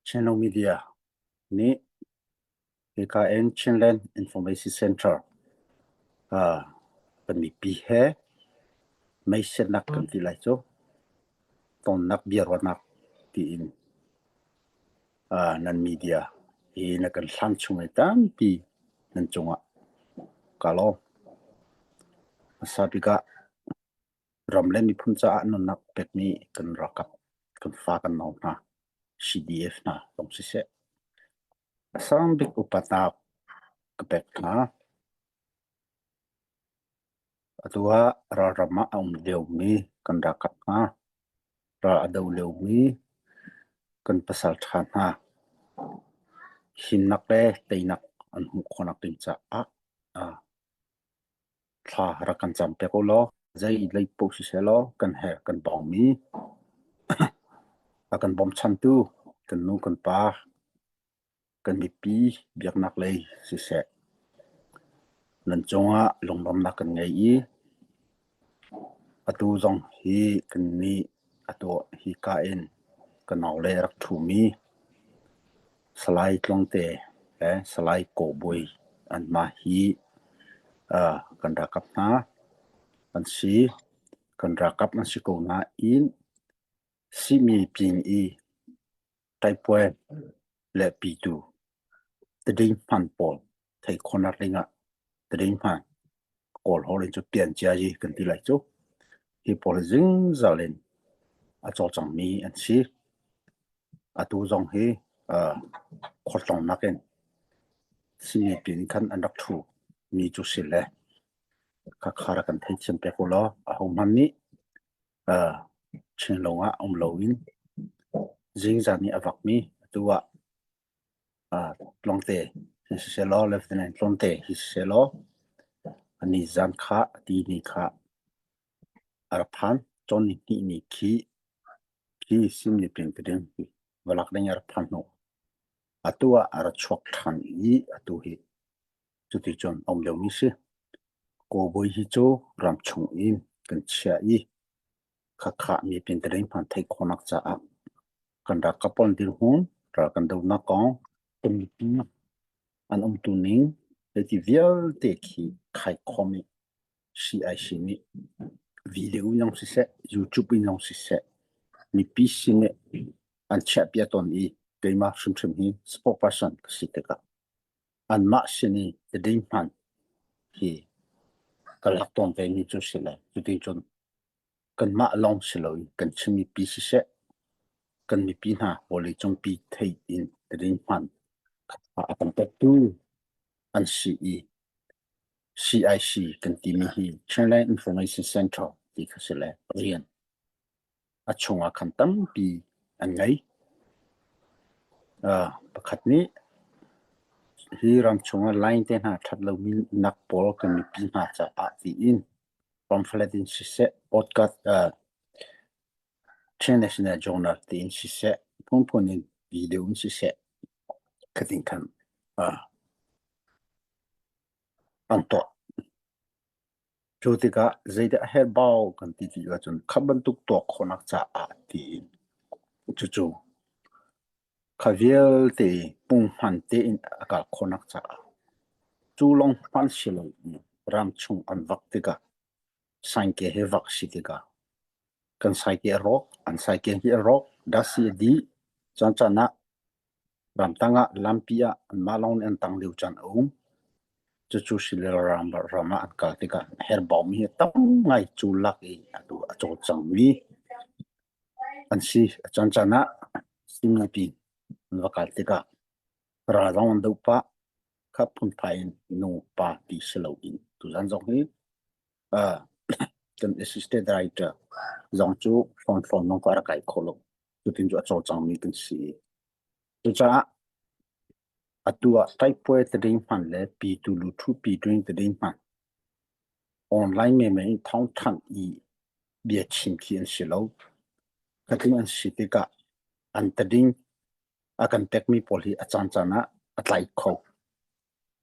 Channel Media ni KKN Chinland Information Center penipi he may senak kan tilay so ton nak biarwanak tiin nan media nakan langsung itam pi nan chunga kalau sabi ka ramlen ni punca anu nak pet ni kan rakap kan fa kan mau na CDF na tong sise asam big upata kapet na atua rarama leu mi kan rakap na ra adau leu mi kan pasal than ha hinak le teinak an hu khonak tin cha thla rakan champe ko lo zai lei po si se lo kan he kan bong mi akan bom chan tu kan nu kan pa kan mi pi biak nak lei si se nan chonga longbam nak kan ngai i atu zong hi kan ni atu hi ka en kan naw le rak thu mi salai tlong te salai ko boi an ma hi kan rakap na an si kan rakap na si ko na in si mi pin i tai pwe le pi tu te ding pan pol thai khona ringa te ding pan kol horin chu pian chia ji kan ti lai chu hi pol jing zalen a cho chang mi an si atu zong hi khotlong naken si mi pin kan an rak thu mi chu sile ka khara kan thai chen pe ko lo a ho man ni chen longa loin jing zani avak mi tua longte se lo lieutenant longte se lo ani zan kha ti ni kha arphan chon ni ti ni ki sim ni pin pin walak deng arphan no atua ara chok than i atu hi chuti chon lo mi se ko boi hi cho ram chung in kan chia i kha mi pin tren phan thai khonak cha kan da kapon dir hun ra kan do na kong tum pi an tu ning ti vial te ki khai khomi CIC ni video yang si se YouTube yang si se ni pi sine an chat ya ton i ke ma shum hi spokesperson si te ka an ma sini the ding pan hi kalak ton ve ni chu sile chu ti chon kan ma long siloi kan chimi pi si se kan mi pi na boli chong pi thei in the ding pan akan pe tu an CIC kan ti mi hi Chinland Information Center ti khasile rian achunga khantam pi angai pakhat ni hi ram chunga line te na thatlo min nak pol kan mi pi na cha ti in pamphlet in si se podcast National Journal ti in si se component video in si se katin kan anto Jotika zaida herbao kan ti ga chun khaban tuk to khonak cha ti chu khaviel te pung han te in akal khonak cha chu long pan silo ram chung an vak te ga sang ke he vak si te ga kan sai ke rock an sai ke hi rock da si di chan chana ram tanga lampia an malong an tang liu chan chu sile rama an ka te ka herbao mi tam ngai chu lak i atu acho chang mi an si chan chana sinapi vakal te ka ra dong do pa khap phun phain no pa ti selo in tu zan jong hi kan assistant director zong chu phone no ka kai kholo tu tin ju acho chang mi kan si tu cha atua type the ding pan le pi tu lu thu pi doing the ding pan online me thong than i bia chin kian silo ka tin an si te ka an the ding akan tek mi poli achan chana atlai kho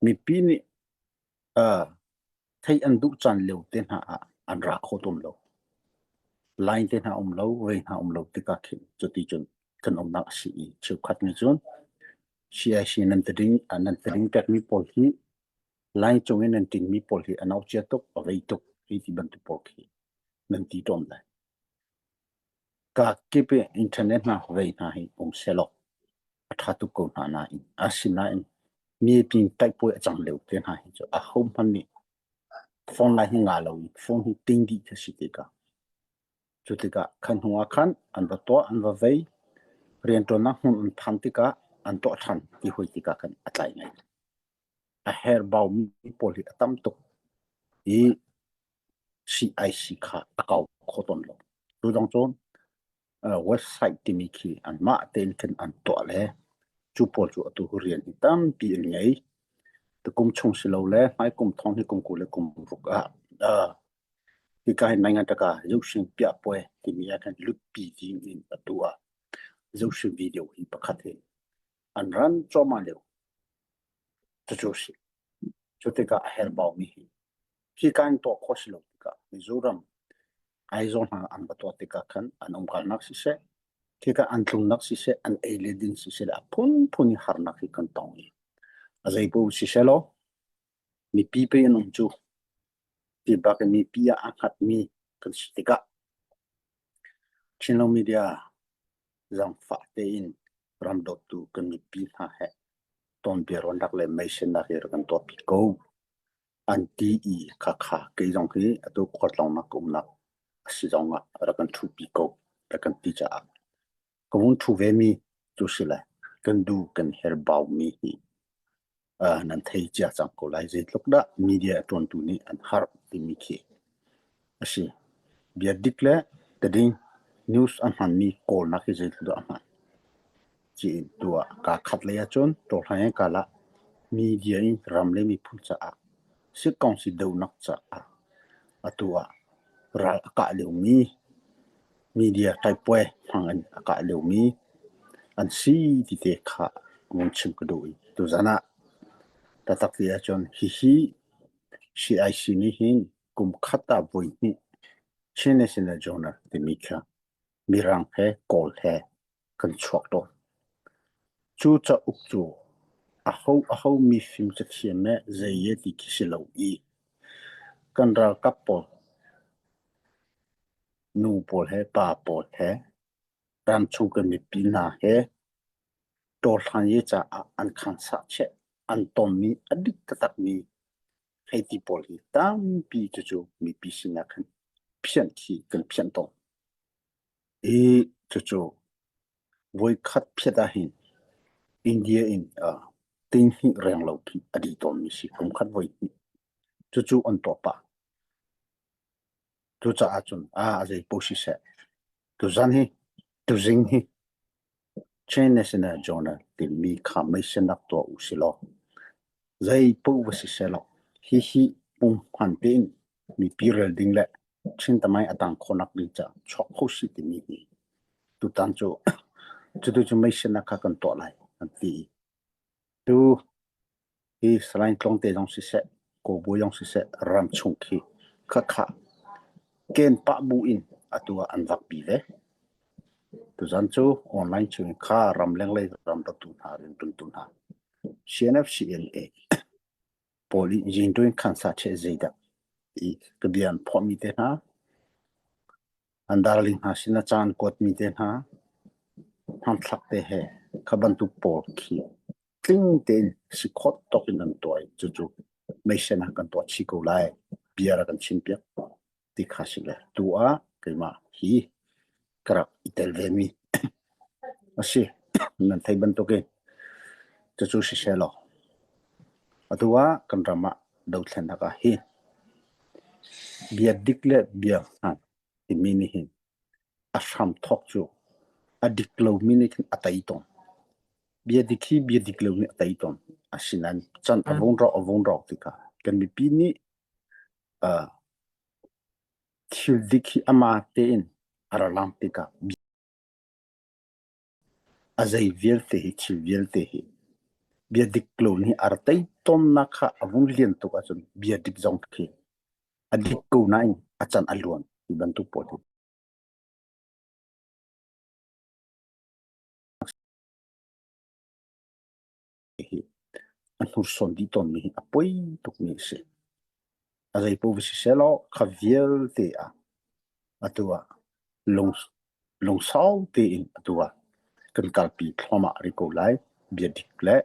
mi pi ni thai an du chan leu ten ha an ra kho tum lo line ten ha lo we ha lo te ka khin chuti chun kan nak si chu khat ni chun CIC nan tading pek mi pol hi lai chung en tin mi pol hi anau che tok avei tok hi ti ban tu pol hi nan ti tom la ka kepe internet na vei na hi selo tha tu ko na in asina in mi pin tai po achang leu te na hi cho a home pan ni phone la hi nga lo phone hi ting di che si te ka chu te ka khan huwa khan an ba to an va vei rian to na hun tham ti ka an to than ti hoi ti ka kan atlai ngai a her bau mi pol hi atam tok i CIC kha akau khoton lo tu dong chon website ti mi khi an ma ten kan an to le chu pol chu tu rian hi tam pi ngai tu kum chung si lo le mai kum thong hi kum ku le kum ruk a ti kai nai nga ta ka yu shin pya poe ti mi ya kan lut pi ti in atua yu shin video hi pakhat he an ran cho ma le chu chu si chu te ka her bau mi hi kan to kho si lo ka mizoram ai zon ha an ba to te ka khan an kal nak si se ti ka an tlung nak si se an e le din si se la phun har nak hi kan tong ni azai pu si se lo mi pi pe nong chu ti ba ka mi pi a khat mi kan si te ka channel media zang fa te in ram dot tu kan mi pi ha he ton bi ron dak le mai sen na her kan to pi ko an ti i kha ke jong ki atu khot long na kum na si jong a ra kan thu pi ko ra kan ti cha ko mun thu ve mi tu si la kan du kan her bau mi hi nan thei cha chang ko lai je tlok da media ton tu ni an har ti mi khi asi bia dikle tading news an han mi call na ki je tu an chi tua ka khat le ya chon to hai ka la media in ram le mi phul cha a si kong si do nak cha a atua ra ka le mi media tai pwe phang an ka le mi an si ti te kha mun chim ko do tu zana ta tak ya chon hi CIC ni hin kum khata boi ni chene sina journal ti mi kha mirang he call he kan chok to chu cha uk chu a ho mi film cha khien me ze ye ti kisilo i kan ra kapol nu pol he pa pol he ram chu kan mi pina he to than ye cha an khan sa che an tom mi adik tak mi he ti pol hi tam pi chu mi pi sina khan phian thi kan phian to e chu voi khat phia da hin India in tin hi reng lo pi adi tom mi si kum khat voi chu on to pa tu cha achun azai po si se tu zan hi tu zing hi chain national journal ti mi kha mai senak to u si lo zai po wa si se lo hi pum phan pin mi pirel ding le chin tamai atang khonak ni cha chok ho si ti mi tu tan chu mai senak kha kan to lai an ti tu hi slain klong te jong si se ko bo jong si se ram chung khi kha ken pa bu in atua an vak pi le tu zan chu online chu kha ram leng le ram ta tu na rin tun ha CNF CNA poli jin doing khansa che zeida I kebian pho mi te na andarling ha sina chan kot mi te na ham thak te he khaban tu por khi tling ten si khot tok in an toy chu mai sena kan to chi ko lai biara kan chin pia ti khasile tua keima hi kara itel ve mi asi nan thai ban to ke chu si selo atua kan rama do thlen ka hi bia dikle bia ha ti mini hin asham thok chu adiklo mini atai ton bia diklo ni atai ton asinan chan avong ro tika kan mi pi ni thil dikhi ama te in aralam tika azai velte hi thil velte hi bia diklo ni artai ton na kha avung lien to ka chun bia dik jong khi adik ko nai achan alon iban tu pot an hurson di ton mi apoi tuk mi se azai po vi se lo khaviel te atua long sao te in atua kan kalpi thoma ri ko lai bia dik le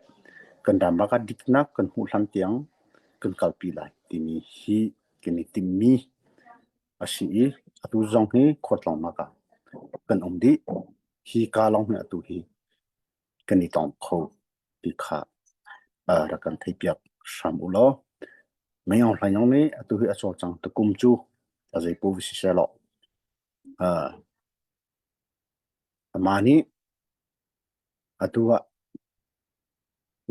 kan damba ka dikna kan hu hlan tiang kan kalpi lai ti mi hi kini ti mi asi atu zong hi khotlong ma ka kan di hi ka long ne atu hi kani tong kho ti kha ra kan thei piak sam ulo mai ong hlan yong ni atu hi aso chang tu kum chu azai po vi se lo amani atua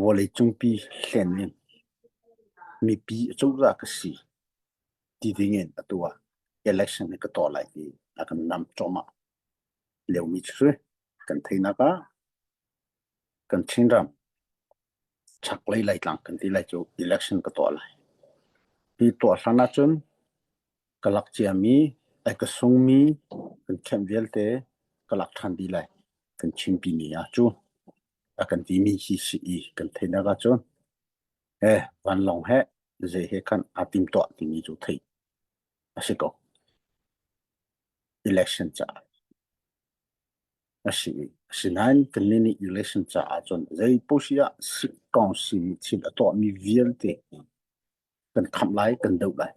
wole chungpi hlenin mi pi chu ra ka si ti dingen atua election ni ka to lai ti akan nam choma leu mi chu kan theina ka kan chinram chak lai tlang kan ti lai chu election ka to lai pi to sana chun kalak chiami ai ka sung mi kan khem vel te kalak than di lai kan chimpi ni a chu akan ti mi hi si kan theina ka chu van long he je he kan atim to ti mi chu thei asiko election cha asinan kanini election cha achon zai posia sikong si chin ato mi vial te kan kham lai kan dau lai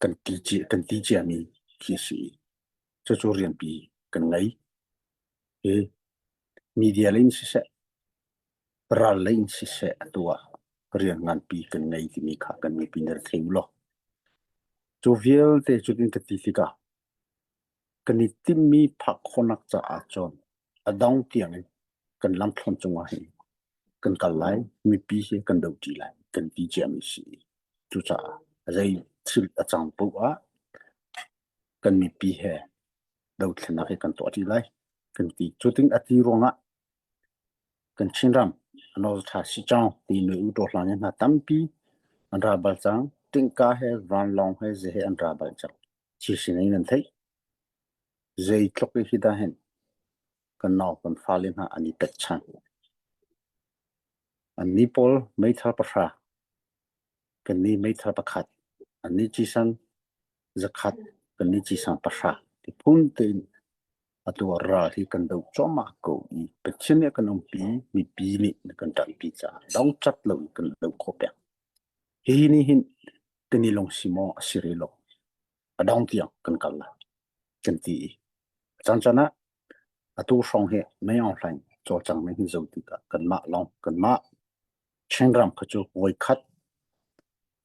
kan ti chi ami ki si chu rian pi kan ngai media lin si se ra lin si se atua rian ngan pi kan ngai ti mi kha kan mi pi ner thei lo chu vial te chu tin ka ti fika kan ti mi phak khonak cha achon adong tiang kan lam thon chunga hi kan kalai mi pi he kan dau ti lai kan ti jam si chu cha azai thil achang pu a kan mi pi he dau thna he kan to ti lai kan ti chuting ati ronga kan chinram ano tha si chang ti nu u to hlang na tampi andra bal chang tingka he van long he je he andra bal chang chi sinai nan thai zai tlok hi da hen kan naw kan falin ha ani pet chan ani pol mai thar pasha kan ni mai thar pakhat ani chi sang zakhat kan ni chi sang pasha ti phun tin atu ra hi kan do choma ko I pechin kan pi mi pi ni kan ta pi cha dong chat lo kan do ko pe hi ni hin kan ni long simo asirilo adong tiang kan kala kan ti chan chana atu song he mai on hlain cho chang mai hin zo ti ka kan ma long kan ma chengram khachu woi khat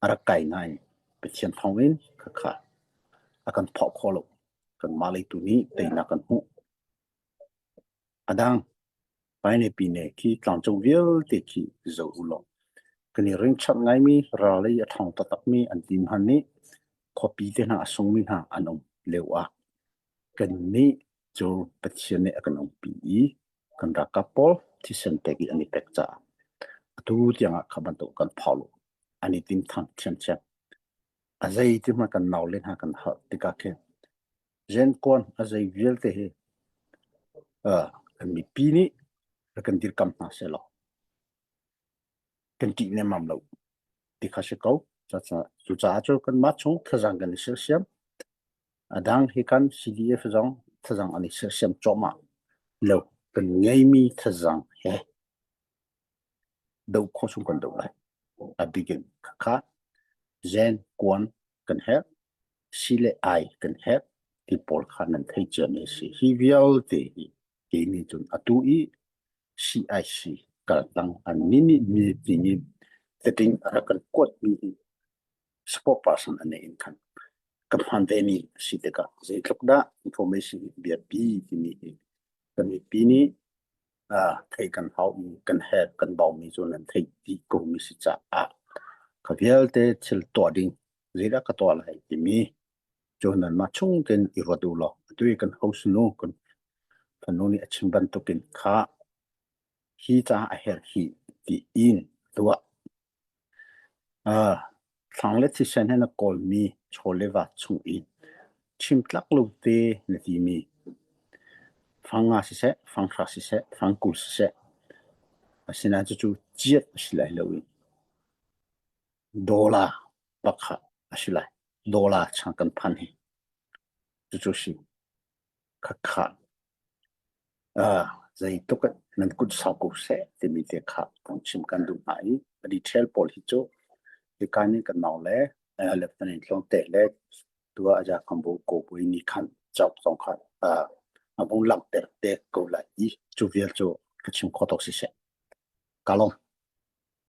ara kai nai pechian thongin kha akan phok kholo kan malai tu ni te na kan hu adang pai ne pi ne ki tlang chou vial te ki zo ulo kan ring chat ngai mi ra le ya thong ta tak mi an tim han ni copy te na asung mi ha anom lewa kan ni cho pechian ne akan ong pi kan ra kapol ti sen te ki ani pek cha tu tiang khaban to kan phalo ani tim thang chen chen azai ti ma kan naw len ha kan ha ti ka ke jen kon azai vial te he kan mi pi ni kan dir kam na se lo kan ti ne mam lo ti kha se ko cha cha chu cha chu kan ma chung thajang kan se siam adang he kan cdf jong thajang ani se siam choma lo kan ngai mi thajang he do kho chung kan do lai a begin kha jen kon kan he sile ai kan he ti pol khan an thei chane si hi vial te hi ni chun atu I CIC kaltang an nini mi tingi setting akan kuat mi support person ane in kan kampante ni siteka zai tlokda information biar bi ni kan pi ni thai kan hau kan head kan bau mi zon an thai ti ko mi si cha a khavial te chil to ding zira ka to lai ti mi jonan ma chung ten I rodu lo tu kan house no kan kanoni achimban to kin kha hi cha a her hi ti in tua thang le thi sen na kol mi chole wa chu in chim tlak lu te na ti mi fanga si se fang kha si se fang kul si se 现在就接起来了多啦不卡是来多啦唱跟潘黑这就是卡zai to ka nan kut sa ko se te mi te kha pong chim kan du mai retail pol hi cho te ka ni kan naw le le tan in tlong te le tua aja kambo ko pui ni khan chau song khan abong lam te ko la i chu vial cho ka chim kho tok si se ka long